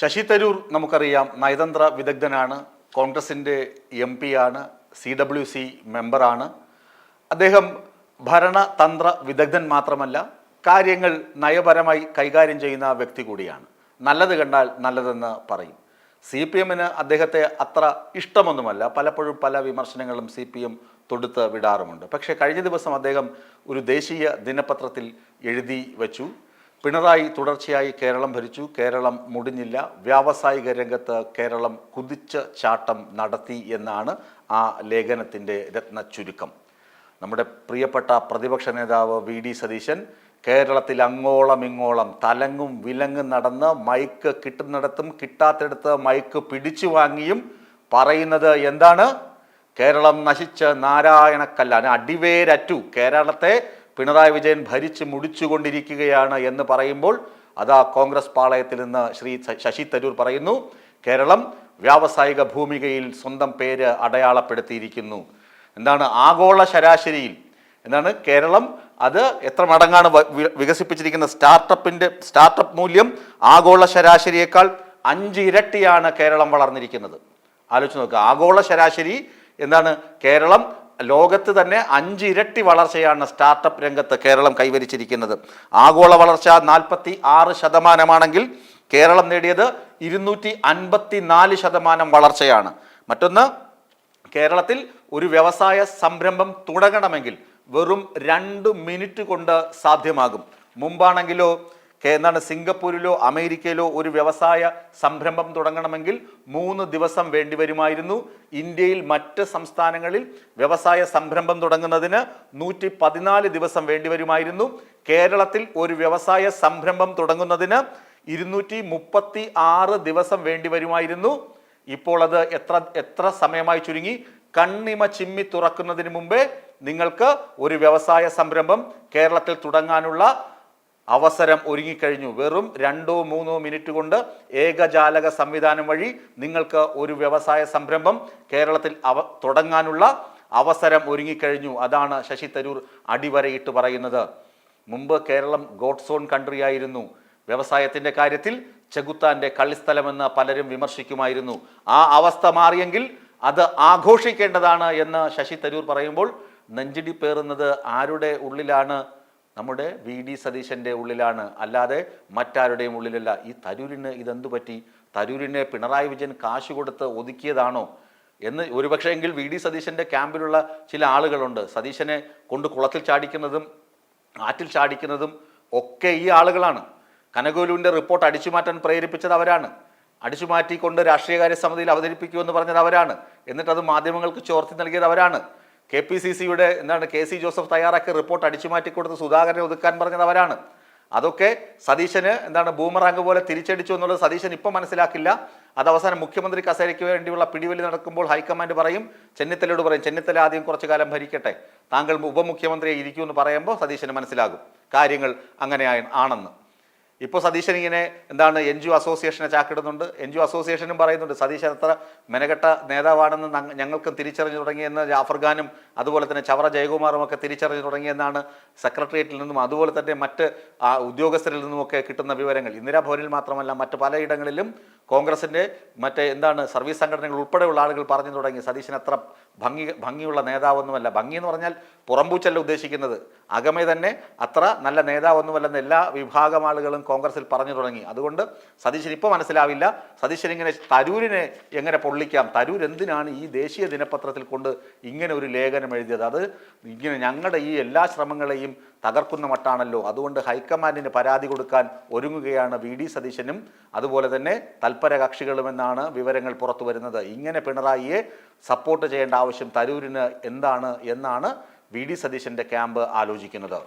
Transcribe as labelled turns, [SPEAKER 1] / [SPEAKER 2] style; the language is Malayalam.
[SPEAKER 1] ശശി തരൂർ നമുക്കറിയാം, നയതന്ത്ര വിദഗ്ധനാണ്, കോൺഗ്രസിൻ്റെ MP ആണ്, CWC മെമ്പറാണ്. അദ്ദേഹം ഭരണതന്ത്ര വിദഗ്ധൻ മാത്രമല്ല, കാര്യങ്ങൾ നയപരമായി കൈകാര്യം ചെയ്യുന്ന വ്യക്തി കൂടിയാണ്. നല്ലത് കണ്ടാൽ നല്ലതെന്ന് പറയും. CPM-ന് അദ്ദേഹത്തെ അത്ര ഇഷ്ടമൊന്നുമല്ല. പലപ്പോഴും പല വിമർശനങ്ങളും CPM തൊടുത്ത് വിടാറുമുണ്ട്. പക്ഷേ കഴിഞ്ഞ ദിവസം അദ്ദേഹം ഒരു ദേശീയ ദിനപത്രത്തിൽ എഴുതി വച്ചു, പിണറായി തുടർച്ചയായി കേരളം ഭരിച്ചു, കേരളം മുടിഞ്ഞില്ല, വ്യാവസായിക രംഗത്ത് കേരളം കുതിച്ച ചാട്ടം നടത്തി എന്നാണ് ആ ലേഖനത്തിൻ്റെ രത്ന ചുരുക്കം. നമ്മുടെ പ്രിയപ്പെട്ട പ്രതിപക്ഷ നേതാവ് VD സതീശൻ കേരളത്തിൽ അങ്ങോളം ഇങ്ങോളം തലങ്ങും വിലങ്ങും നടന്ന് മൈക്ക് കിട്ടുന്നിടത്തും കിട്ടാത്തിടത്ത് മൈക്ക് പിടിച്ചു വാങ്ങിയും പറയുന്നത് എന്താണ്? കേരളം നശിച്ച് നാരായണക്കല്ലാണ്, അടിവേരറ്റു, കേരളത്തെ പിണറായി വിജയൻ ഭരിച്ച് മുടിച്ചുകൊണ്ടിരിക്കുകയാണ് എന്ന് പറയുമ്പോൾ അതാ കോൺഗ്രസ് പാളയത്തിൽ നിന്ന് ശ്രീ ശശി തരൂർ പറയുന്നു, കേരളം വ്യാവസായിക ഭൂമികയിൽ സ്വന്തം പേര് അടയാളപ്പെടുത്തിയിരിക്കുന്നു. എന്താണ്? ആഗോള ശരാശരിയിൽ എന്താണ് കേരളം അത് എത്ര മടങ്ങാണ് വികസിപ്പിച്ചിരിക്കുന്ന? സ്റ്റാർട്ടപ്പ് മൂല്യം ആഗോള ശരാശരിയേക്കാൾ 5 ഇരട്ടിയാണ് കേരളം വളർന്നിരിക്കുന്നത്. ആലോചിച്ച് നോക്കുക. ആഗോള ശരാശരി എന്താണ്? കേരളം ലോകത്ത് തന്നെ 5 ഇരട്ടി വളർച്ചയാണ് സ്റ്റാർട്ടപ്പ് രംഗത്ത് കേരളം കൈവരിച്ചിരിക്കുന്നത്. ആഗോള വളർച്ച 46% കേരളം നേടിയത് 254% വളർച്ചയാണ്. മറ്റൊന്ന്, കേരളത്തിൽ ഒരു വ്യവസായ സംരംഭം തുടങ്ങണമെങ്കിൽ വെറും 2 മിനിറ്റ് കൊണ്ട് സാധ്യമാകും. മുമ്പാണെങ്കിലോ സിംഗപ്പൂരിലോ അമേരിക്കയിലോ ഒരു വ്യവസായ സംരംഭം തുടങ്ങണമെങ്കിൽ 3 ദിവസം വേണ്ടിവരുമായിരുന്നു. ഇന്ത്യയിൽ മറ്റ് സംസ്ഥാനങ്ങളിൽ വ്യവസായ സംരംഭം തുടങ്ങുന്നതിന് 114 ദിവസം വേണ്ടിവരുമായിരുന്നു. കേരളത്തിൽ ഒരു വ്യവസായ സംരംഭം തുടങ്ങുന്നതിന് 236 ദിവസം വേണ്ടിവരുമായിരുന്നു. ഇപ്പോൾ അത് എത്ര സമയമായി ചുരുങ്ങി? കണ്ണിമ ചിമ്മി തുറക്കുന്നതിന് മുമ്പേ നിങ്ങൾക്ക് ഒരു വ്യവസായ സംരംഭം കേരളത്തിൽ തുടങ്ങാനുള്ള അവസരം ഒരുങ്ങിക്കഴിഞ്ഞു. വെറും 2-3 മിനിറ്റ് കൊണ്ട് ഏകജാലക സംവിധാനം വഴി നിങ്ങൾക്ക് ഒരു വ്യവസായ സംരംഭം കേരളത്തിൽ തുടങ്ങാനുള്ള അവസരം ഒരുങ്ങിക്കഴിഞ്ഞു. അതാണ് ശശി തരൂർ അടിവരയിട്ട് പറയുന്നത്. മുമ്പ് കേരളം ഗോഡ് സോൺ കൺട്രി ആയിരുന്നു. വ്യവസായത്തിൻ്റെ കാര്യത്തിൽ ചെകുത്താൻ്റെ കളിസ്ഥലമെന്ന് പലരും വിമർശിക്കുമായിരുന്നു. ആ അവസ്ഥ മാറിയെങ്കിൽ അത് ആഘോഷിക്കേണ്ടതാണ് എന്ന് ശശി തരൂർ പറയുമ്പോൾ നെഞ്ചിടി പേറുന്നത് ആരുടെ ഉള്ളിലാണ്? നമ്മുടെ VD സതീശൻ്റെ ഉള്ളിലാണ്, അല്ലാതെ മറ്റാരുടെയും ഉള്ളിലല്ല. ഈ തരൂരിന് ഇതെന്തു പറ്റി? തരൂരിനെ പിണറായി വിജയൻ കാശ് കൊടുത്ത് ഒതുക്കിയതാണോ എന്ന് ഒരുപക്ഷെ എങ്കിൽ VD സതീശൻ്റെ ക്യാമ്പിലുള്ള ചില ആളുകളുണ്ട്. സതീശനെ കൊണ്ട് കുളത്തിൽ ചാടിക്കുന്നതും ആറ്റിൽ ചാടിക്കുന്നതും ഒക്കെ ഈ ആളുകളാണ്. കനകലുവിൻ്റെ റിപ്പോർട്ട് അടിച്ചുമാറ്റാൻ പ്രേരിപ്പിച്ചത് അവരാണ്. അടിച്ചുമാറ്റിക്കൊണ്ട് രാഷ്ട്രീയകാര്യ സമിതിയിൽ അവതരിപ്പിക്കുമെന്ന് പറഞ്ഞത് അവരാണ്. എന്നിട്ട് അത് മാധ്യമങ്ങൾക്ക് ചോർത്തി നൽകിയത് അവരാണ്. KPCC-യുടെ KC ജോസഫ് തയ്യാറാക്കിയ റിപ്പോർട്ട് അടിച്ചുമാറ്റിക്കൊടുത്ത് സുധാകരനെ ഒതുക്കാൻ പറഞ്ഞത് അവരാണ്. അതൊക്കെ സതീശന് ബൂമറാങ് പോലെ തിരിച്ചടിച്ചു എന്നുള്ളത് സതീശൻ ഇപ്പം മനസ്സിലാക്കില്ല. അത് അവസാനം മുഖ്യമന്ത്രി കസേരയ്ക്ക് വേണ്ടിയുള്ള പിടിവലി നടക്കുമ്പോൾ ഹൈക്കമാൻഡ് പറയും, ചെന്നിത്തലയോട് പറയും, ചെന്നിത്തല ആദ്യം കുറച്ചു കാലം ഭരിക്കട്ടെ, താങ്കൾ ഉപമുഖ്യമന്ത്രിയെ ഇരിക്കുമെന്ന് പറയുമ്പോൾ സതീശന് മനസ്സിലാകും കാര്യങ്ങൾ അങ്ങനെ ആണെന്ന്. ഇപ്പോൾ സതീശൻ ഇങ്ങനെ NGO അസോസിയേഷനെ ചാക്കിടുന്നുണ്ട്. NGO അസോസിയേഷനും പറയുന്നുണ്ട് സതീശൻ അത്ര മെനക്കെട്ട നേതാവാണെന്ന് ഞങ്ങൾക്കും തിരിച്ചറിഞ്ഞു തുടങ്ങിയെന്ന് ജാഫർ ഖാനും അതുപോലെ തന്നെ ചവറ ജയകുമാറും ഒക്കെ തിരിച്ചറിഞ്ഞു തുടങ്ങിയെന്നാണ് സെക്രട്ടേറിയറ്റിൽ നിന്നും അതുപോലെ തന്നെ മറ്റ് ഉദ്യോഗസ്ഥരിൽ നിന്നുമൊക്കെ കിട്ടുന്ന വിവരങ്ങൾ. ഇന്ദിരാഭവനിൽ മാത്രമല്ല മറ്റ് പലയിടങ്ങളിലും കോൺഗ്രസിൻ്റെ സർവീസ് സംഘടനകൾ ഉൾപ്പെടെയുള്ള ആളുകൾ പറഞ്ഞു തുടങ്ങി സതീശൻ അത്ര ഭംഗിയുള്ള നേതാവൊന്നുമല്ല. ഭംഗി എന്ന് പറഞ്ഞാൽ പുറംപൂച്ചല്ല ഉദ്ദേശിക്കുന്നത്, അകമേ തന്നെ അത്ര നല്ല നേതാവൊന്നുമല്ലെന്ന് എല്ലാ വിഭാഗം ആളുകളും കോൺഗ്രസിൽ പറഞ്ഞു തുടങ്ങി. അതുകൊണ്ട് സതീശൻ ഇപ്പോൾ മനസ്സിലാവില്ല. സതീശൻ ഇങ്ങനെ തരൂരിനെ എങ്ങനെ പൊള്ളിക്കാം, തരൂർ എന്തിനാണ് ഈ ദേശീയ ദിനപത്രത്തിൽ കൊണ്ട് ഇങ്ങനെ ഒരു ലേഖനം എഴുതിയത്, അത് ഇങ്ങനെ ഞങ്ങളുടെ ഈ എല്ലാ ശ്രമങ്ങളെയും തകർക്കുന്ന മട്ടാണല്ലോ. അതുകൊണ്ട് ഹൈക്കമാൻഡിന് പരാതി കൊടുക്കാൻ ഒരുങ്ങുകയാണ് VD സതീശനും അതുപോലെ തന്നെ തൽപര കക്ഷികളുമെന്നാണ് വിവരങ്ങൾ പുറത്തു വരുന്നത്. ഇങ്ങനെ പിണറായിയെ സപ്പോർട്ട് ചെയ്യേണ്ട ആവശ്യം തരൂരിന് എന്താണ് എന്നാണ് VD സതീശൻ്റെ ക്യാമ്പ് ആലോചിക്കുന്നത്.